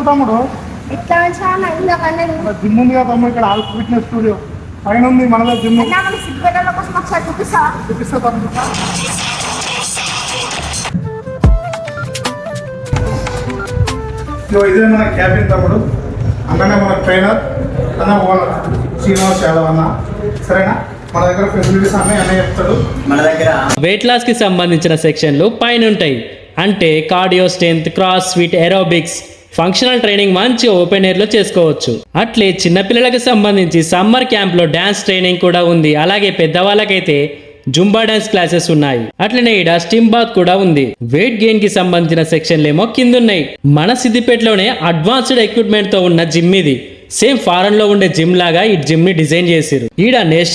తమ్ముడు జిమ్ ఉంది కదా తమ్ముడు, ఇక్కడ ఆల్ఫ్ ఫిట్నెస్ స్టూడియో పైన ఉంది మనలో జిమ్. చూపిస్తా తమ్ముడు. ఇదే మన క్యాబిన్ తమ్ముడు, అన్ననే మన ట్రైనర్ అన్న ఓనర్ శ్రీనివాస్ యాదవ్ అన్న. సరేనా, మన దగ్గర ఫెసిలిటీస్ అన్నీ చెప్తాడు. మన దగ్గర వెయిట్ లాస్ కి సంబంధించిన సెక్షన్లు పైన ఉంటాయి. అంటే cardio, strength, cross fit, aerobics, functional training మంచి ఓపెన్ ఎయిర్ లో చేసుకోవచ్చు. అట్లే చిన్నపిల్లలకు సంబంధించి సమ్మర్ క్యాంప్ లో డాన్స్ ట్రైనింగ్ కూడా ఉంది. అలాగే పెద్దవాళ్ళకైతే జుంబా డాన్స్ క్లాసెస్ ఉన్నాయి. అట్లనే ఈడ స్టీమ్ బాత్ కూడా ఉంది. వెయిట్ గెయిన్ కి సంబంధించిన సెక్షన్లేమో కిందున్నాయి. మన సిద్దిపేటలోనే అడ్వాన్స్డ్ ఎక్విప్మెంట్ తో ఉన్న జిమ్ ఇది. సేమ్ ఫారెన్ లో ఉండే జిమ్ లాగా ఈ జిమ్ ని డిజైన్ చేసిరు. ఈడ